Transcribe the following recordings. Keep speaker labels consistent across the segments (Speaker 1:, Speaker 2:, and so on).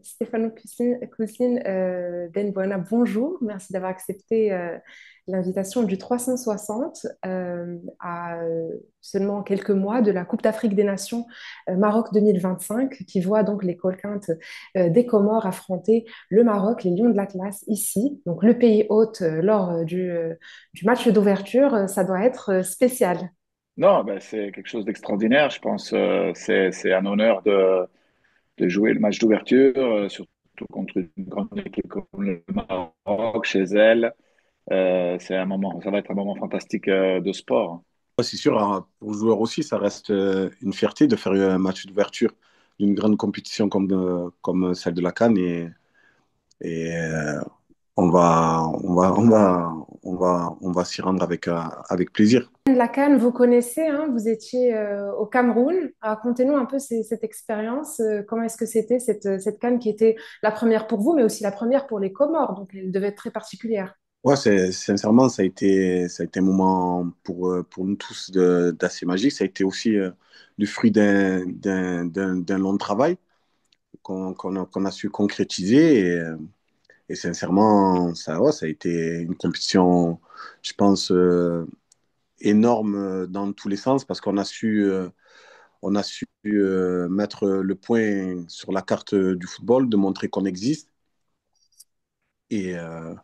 Speaker 1: Stéphano Cousine Ben Buena, bonjour. Merci d'avoir accepté l'invitation du 360 à seulement quelques mois de la Coupe d'Afrique des Nations Maroc 2025 qui voit donc les colquintes des Comores affronter le Maroc, les Lions de l'Atlas ici, donc le pays hôte lors du match d'ouverture. Ça doit être spécial.
Speaker 2: Non, ben, c'est quelque chose d'extraordinaire. Je pense c'est un honneur de jouer le match d'ouverture, surtout contre une grande équipe comme le Maroc chez elle. C'est un moment, ça va être un moment fantastique de sport.
Speaker 3: Ouais, c'est sûr, hein, pour le joueur aussi, ça reste une fierté de faire un match d'ouverture d'une grande compétition comme celle de la CAN et on va s'y rendre avec plaisir.
Speaker 1: La CAN, vous connaissez, hein, vous étiez au Cameroun. Racontez-nous un peu cette expérience. Comment est-ce que c'était cette CAN qui était la première pour vous, mais aussi la première pour les Comores, donc elle devait être très particulière.
Speaker 3: Ouais, sincèrement, ça a été un moment pour nous tous d'assez magique. Ça a été aussi le fruit d'un long travail qu'on a su concrétiser. Et sincèrement, ouais, ça a été une compétition, je pense, énorme dans tous les sens parce on a su mettre le point sur la carte du football, de montrer qu'on existe et, euh,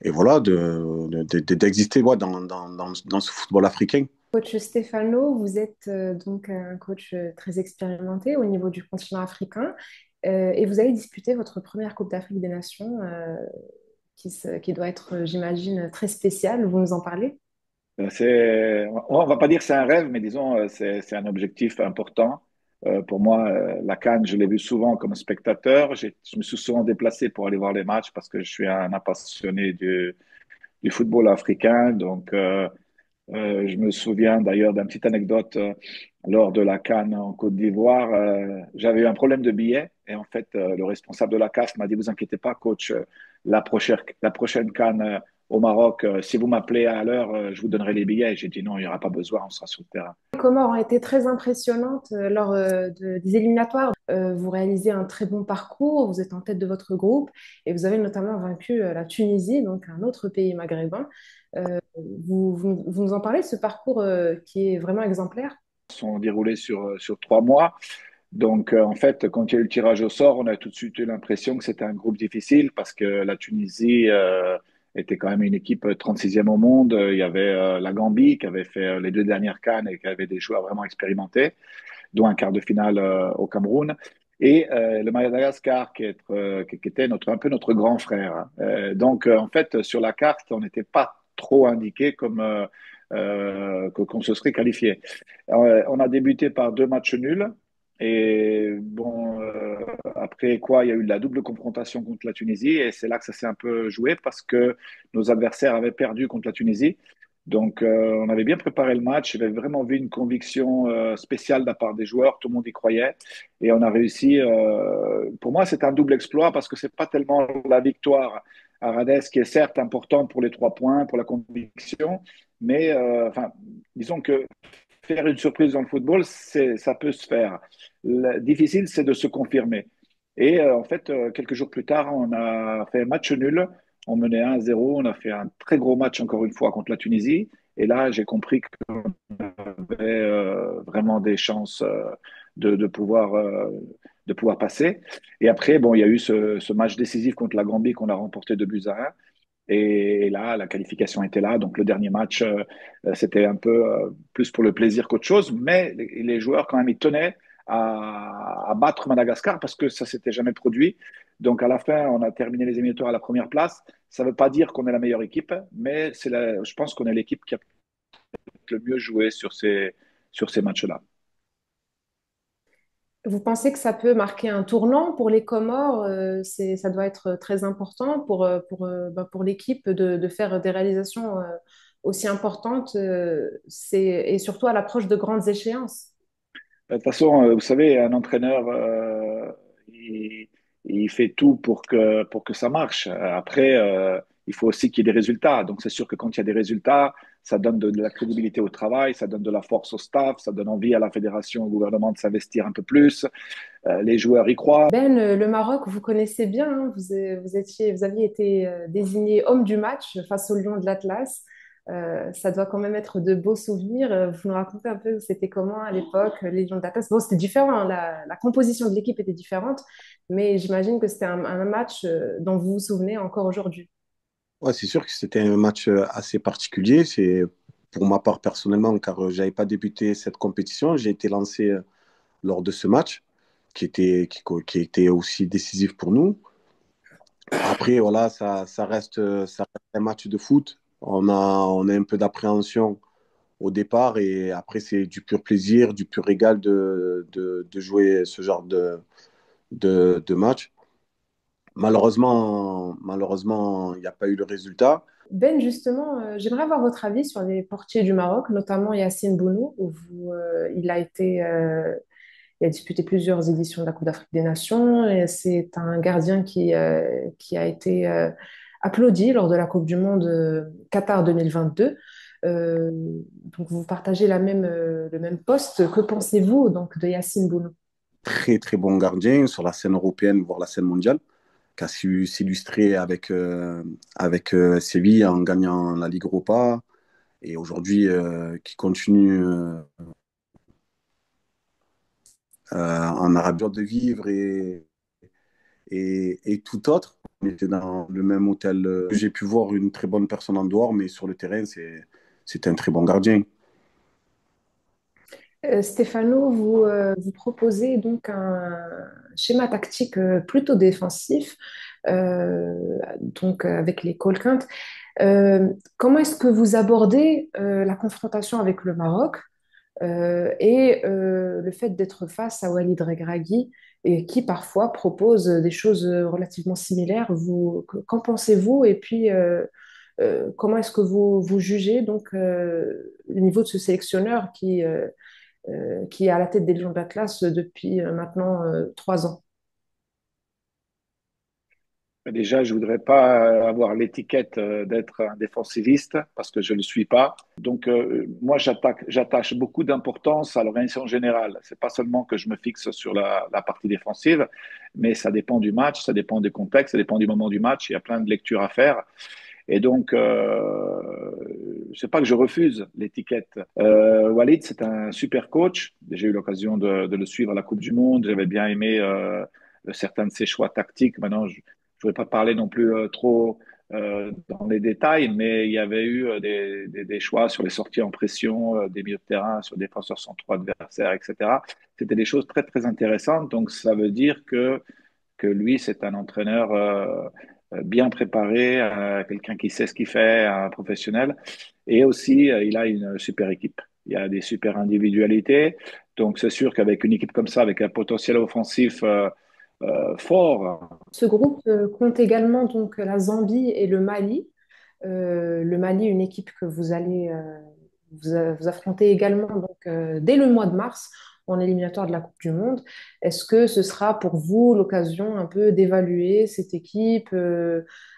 Speaker 3: et voilà, d'exister ouais, dans ce football africain.
Speaker 1: Coach Stefano, vous êtes donc un coach très expérimenté au niveau du continent africain et vous avez disputé votre première Coupe d'Afrique des Nations qui doit être, j'imagine, très spéciale. Vous nous en parlez?
Speaker 2: On va pas dire que c'est un rêve, mais disons c'est un objectif important. Pour moi, la CAN, je l'ai vu souvent comme spectateur. Je me suis souvent déplacé pour aller voir les matchs parce que je suis un passionné du football africain. Donc, je me souviens d'ailleurs d'une petite anecdote lors de la CAN en Côte d'Ivoire. J'avais eu un problème de billet et en fait, le responsable de la CAF m'a dit, vous inquiétez pas, coach, la prochaine CAN au Maroc, si vous m'appelez à l'heure, je vous donnerai les billets. J'ai dit non, il n'y aura pas besoin, on sera sur le terrain.
Speaker 1: Les Comores ont été très impressionnantes lors des éliminatoires. Vous réalisez un très bon parcours, vous êtes en tête de votre groupe et vous avez notamment vaincu la Tunisie, donc un autre pays maghrébin. Vous nous en parlez de ce parcours qui est vraiment exemplaire?
Speaker 2: Sont déroulés sur 3 mois. Donc, en fait, quand il y a eu le tirage au sort, on a tout de suite eu l'impression que c'était un groupe difficile parce que la Tunisie était quand même une équipe 36e au monde. Il y avait la Gambie qui avait fait les deux dernières CAN et qui avait des joueurs vraiment expérimentés, dont un quart de finale au Cameroun. Et le Madagascar qui était un peu notre grand frère, hein. Donc, en fait, sur la carte, on n'était pas trop indiqué comme qu'on se serait qualifié. On a débuté par 2 matchs nuls. Et bon, après quoi, il y a eu la double confrontation contre la Tunisie. Et c'est là que ça s'est un peu joué parce que nos adversaires avaient perdu contre la Tunisie. Donc, on avait bien préparé le match. J'avais vraiment vu une conviction spéciale de la part des joueurs. Tout le monde y croyait. Et on a réussi. Pour moi, c'est un double exploit parce que c'est pas tellement la victoire à Rades qui est certes importante pour les 3 points, pour la conviction. Mais enfin, disons que faire une surprise dans le football, ça peut se faire. Le difficile, c'est de se confirmer. Et en fait, quelques jours plus tard, on a fait un match nul. On menait 1-0. On a fait un très gros match encore une fois contre la Tunisie. Et là, j'ai compris qu'on avait vraiment des chances de, de pouvoir, euh, de pouvoir passer. Et après, bon, il y a eu ce match décisif contre la Gambie qu'on a remporté 2-1. Et là, la qualification était là. Donc, le dernier match, c'était un peu plus pour le plaisir qu'autre chose. Mais les joueurs, quand même, ils tenaient à battre Madagascar parce que ça s'était jamais produit. Donc, à la fin, on a terminé les éliminatoires à la première place. Ça ne veut pas dire qu'on est la meilleure équipe, mais je pense qu'on est l'équipe qui a le mieux joué sur ces matchs-là.
Speaker 1: Vous pensez que ça peut marquer un tournant pour les Comores? Ça doit être très important pour l'équipe de faire des réalisations aussi importantes et surtout à l'approche de grandes échéances.
Speaker 2: De toute façon, vous savez, un entraîneur, il fait tout pour que ça marche. Après, il faut aussi qu'il y ait des résultats. Donc, c'est sûr que quand il y a des résultats, ça donne de la crédibilité au travail, ça donne de la force au staff, ça donne envie à la fédération, au gouvernement de s'investir un peu plus. Les joueurs y croient.
Speaker 1: Ben, le Maroc, vous connaissez bien, hein, vous aviez été désigné homme du match face au Lion de l'Atlas. Ça doit quand même être de beaux souvenirs. Vous nous racontez un peu c'était comment à l'époque, les Lions de l'Atlas. Bon, c'était différent, hein, la composition de l'équipe était différente, mais j'imagine que c'était un match dont vous vous souvenez encore aujourd'hui.
Speaker 3: Ouais, c'est sûr que c'était un match assez particulier. C'est pour ma part personnellement, car j'avais pas débuté cette compétition. J'ai été lancé lors de ce match qui était aussi décisif pour nous. Après, voilà, ça reste un match de foot. On a un peu d'appréhension au départ et après, c'est du pur plaisir, du pur régal de jouer ce genre de match. Malheureusement, il n'y a pas eu le résultat.
Speaker 1: Ben, justement, j'aimerais avoir votre avis sur les portiers du Maroc, notamment Yacine Bounou, il a disputé plusieurs éditions de la Coupe d'Afrique des Nations et c'est un gardien qui a été applaudi lors de la Coupe du Monde Qatar 2022. Euh, donc, vous partagez le même poste. Que pensez-vous donc de Yacine Bounou?
Speaker 3: Très, très bon gardien sur la scène européenne, voire la scène mondiale, qui a su s'illustrer avec Séville en gagnant la Ligue Europa et aujourd'hui qui continue en Arabie Saoudite de vivre et tout autre. On était dans le même hôtel. J'ai pu voir une très bonne personne en dehors, mais sur le terrain, c'est un très bon gardien.
Speaker 1: Stéphano, vous proposez donc un schéma tactique plutôt défensif, avec les Colquintes. Comment est-ce que vous abordez la confrontation avec le Maroc et le fait d'être face à Walid Regragui et qui parfois propose des choses relativement similaires? Qu'en pensez-vous? Et puis, comment est-ce que vous jugez donc le niveau de ce sélectionneur qui est à la tête des Lions d'Atlas depuis maintenant 3 ans?
Speaker 2: Déjà, je voudrais pas avoir l'étiquette d'être un défensiviste parce que je ne le suis pas. Donc, moi, j'attache beaucoup d'importance à l'organisation générale. C'est pas seulement que je me fixe sur la partie défensive, mais ça dépend du match, ça dépend des contextes, ça dépend du moment du match. Il y a plein de lectures à faire. Et donc, c'est pas que je refuse l'étiquette. Walid, c'est un super coach. J'ai eu l'occasion de le suivre à la Coupe du Monde. J'avais bien aimé certains de ses choix tactiques. Maintenant, je ne voudrais pas parler non plus trop dans les détails, mais il y avait eu des choix sur les sorties en pression, des milieux de terrain, sur les défenseurs centraux adversaires, etc. C'était des choses très, très intéressantes. Donc, ça veut dire que lui, c'est un entraîneur bien préparé, quelqu'un qui sait ce qu'il fait, un professionnel. Et aussi, il a une super équipe. Il y a des super individualités. Donc, c'est sûr qu'avec une équipe comme ça, avec un potentiel offensif fort,
Speaker 1: Ce groupe compte également donc la Zambie et le Mali. Le Mali, une équipe que vous allez vous affronter également dès le mois de mars en éliminatoire de la Coupe du Monde. Est-ce que ce sera pour vous l'occasion un peu d'évaluer cette équipe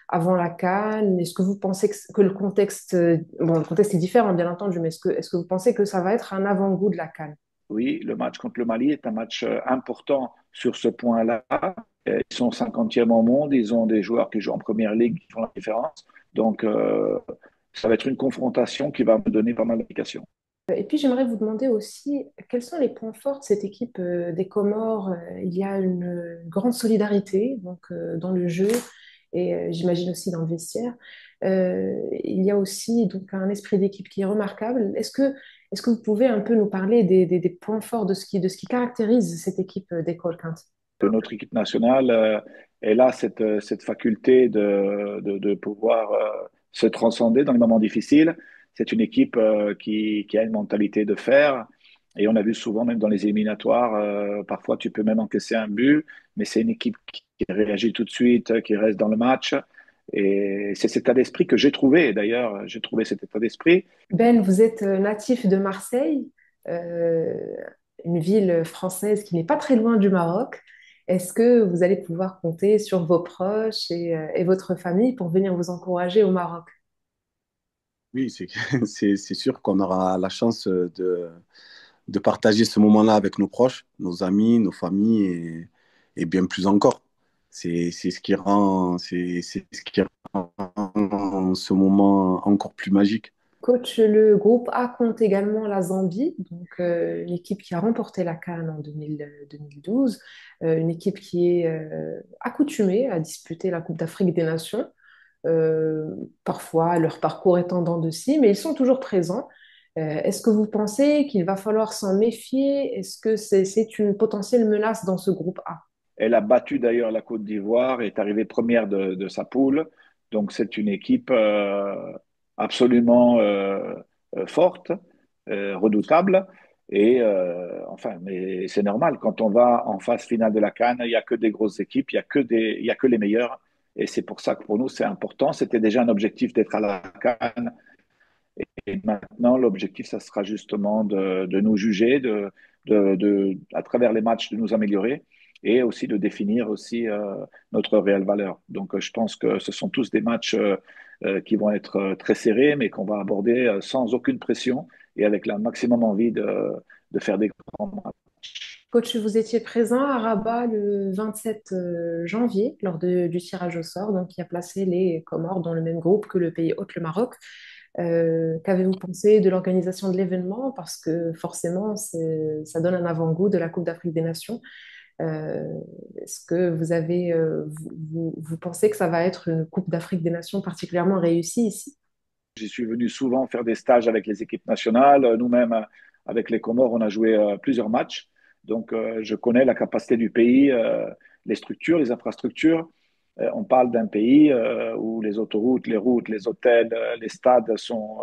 Speaker 1: avant la CAN? Est-ce que vous pensez que le contexte, bon, le contexte est différent bien entendu, mais est-ce que vous pensez que ça va être un avant-goût de la CAN?
Speaker 2: oui, le match contre le Mali est un match important sur ce point-là. Ils sont 50e au monde, ils ont des joueurs qui jouent en première ligue qui font la différence. Donc, ça va être une confrontation qui va me donner pas mal d'indications.
Speaker 1: Et puis j'aimerais vous demander aussi quels sont les points forts de cette équipe des Comores. Il y a une grande solidarité dans le jeu et j'imagine aussi dans le vestiaire. Il y a aussi donc un esprit d'équipe qui est remarquable. Est-ce que vous pouvez un peu nous parler des points forts de ce qui caractérise cette équipe d'École Quinte?
Speaker 2: Notre équipe nationale, elle a cette faculté de pouvoir se transcender dans les moments difficiles. C'est une équipe qui a une mentalité de fer. Et on a vu souvent, même dans les éliminatoires, parfois tu peux même encaisser un but, mais c'est une équipe qui réagit tout de suite, qui reste dans le match. Et c'est cet état d'esprit que j'ai trouvé. D'ailleurs, j'ai trouvé cet état d'esprit.
Speaker 1: Ben, vous êtes natif de Marseille, euh, une ville française qui n'est pas très loin du Maroc. Est-ce que vous allez pouvoir compter sur vos proches et votre famille pour venir vous encourager au Maroc?
Speaker 3: Oui, c'est sûr qu'on aura la chance de partager ce moment-là avec nos proches, nos amis, nos familles et bien plus encore. C'est ce qui rend, c'est ce qui rend ce moment encore plus magique.
Speaker 1: Coach, le groupe A compte également la Zambie, donc une équipe qui a remporté la CAN en 2012, une équipe qui est accoutumée à disputer la Coupe d'Afrique des Nations. Euh, Parfois, leur parcours est en dents de scie, mais ils sont toujours présents. Est-ce que vous pensez qu'il va falloir s'en méfier? Est-ce que c'est une potentielle menace dans ce groupe A?
Speaker 2: Elle a battu d'ailleurs la Côte d'Ivoire et est arrivée première de sa poule. Donc c'est une équipe absolument forte, redoutable. Et enfin, mais c'est normal. Quand on va en phase finale de la CAN, il n'y a que des grosses équipes, il y a que les meilleurs. Et c'est pour ça que pour nous, c'est important. C'était déjà un objectif d'être à la CAN. Et maintenant, l'objectif, ça sera justement de nous juger, à travers les matchs, de nous améliorer et aussi de définir aussi notre réelle valeur. Donc, je pense que ce sont tous des matchs qui vont être très serrés, mais qu'on va aborder sans aucune pression et avec le maximum envie de faire des grands matchs.
Speaker 1: Coach, vous étiez présent à Rabat le 27 janvier lors du tirage au sort, donc qui a placé les Comores dans le même groupe que le pays hôte, le Maroc. Qu'avez-vous pensé de l'organisation de l'événement? Parce que forcément, ça donne un avant-goût de la Coupe d'Afrique des Nations. Euh, Est-ce que vous pensez que ça va être une Coupe d'Afrique des Nations particulièrement réussie ici?
Speaker 2: J'y suis venu souvent faire des stages avec les équipes nationales. Nous-mêmes, avec les Comores, on a joué plusieurs matchs. Donc, je connais la capacité du pays, les structures, les infrastructures. On parle d'un pays où les autoroutes, les routes, les hôtels, les stades sont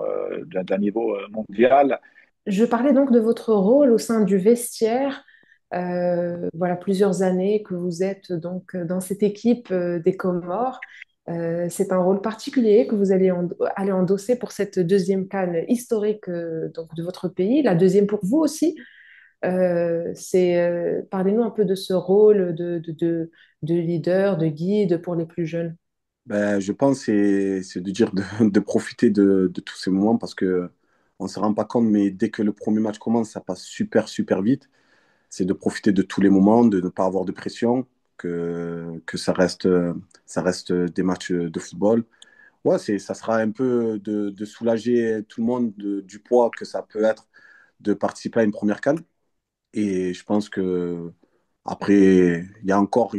Speaker 2: d'un niveau mondial.
Speaker 1: Je parlais donc de votre rôle au sein du vestiaire. Voilà plusieurs années que vous êtes donc dans cette équipe des Comores. C'est un rôle particulier que vous allez endosser pour cette deuxième CAN historique donc de votre pays, la deuxième pour vous aussi. Parlez-nous un peu de ce rôle de leader, de guide pour les plus jeunes.
Speaker 3: Ben, je pense que c'est de dire de profiter de tous ces moments parce que on ne se rend pas compte, mais dès que le premier match commence, ça passe super, super vite. C'est de profiter de tous les moments, de ne pas avoir de pression, que ça reste des matchs de football. Ouais, ça sera un peu de soulager tout le monde du poids que ça peut être de participer à une première CAN. Et je pense que après, il y a encore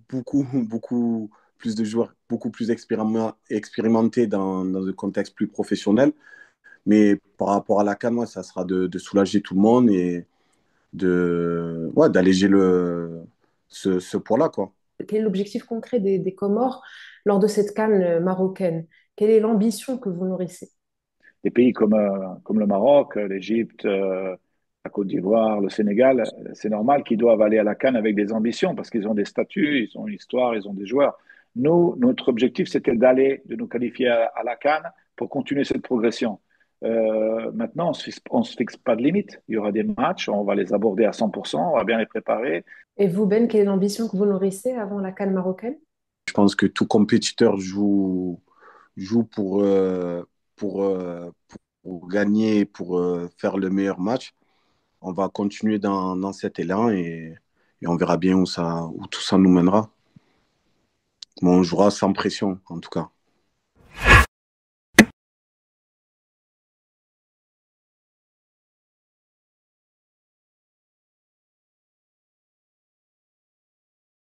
Speaker 3: beaucoup, beaucoup plus de joueurs, beaucoup plus expérimentés dans un contexte plus professionnel. Mais par rapport à la CAN, ouais, ça sera de soulager tout le monde et ouais, d'alléger ce poids-là, quoi.
Speaker 1: Quel est l'objectif concret des Comores lors de cette CAN marocaine? Quelle est l'ambition que vous nourrissez?
Speaker 2: Des pays comme le Maroc, l'Égypte, la Côte d'Ivoire, le Sénégal, c'est normal qu'ils doivent aller à la CAN avec des ambitions parce qu'ils ont des statuts, ils ont une histoire, ils ont des joueurs. Nous, notre objectif, c'était de nous qualifier à la CAN pour continuer cette progression. Maintenant, on se fixe pas de limite. Il y aura des matchs, on va les aborder à 100%, on va bien les préparer.
Speaker 1: Et vous, Ben, quelle est l'ambition que vous nourrissez avant la CAN marocaine?
Speaker 3: Je pense que tout compétiteur joue pour, pour gagner, pour faire le meilleur match. On va continuer dans cet élan et on verra bien où tout ça nous mènera. Mais on jouera sans pression, en tout cas.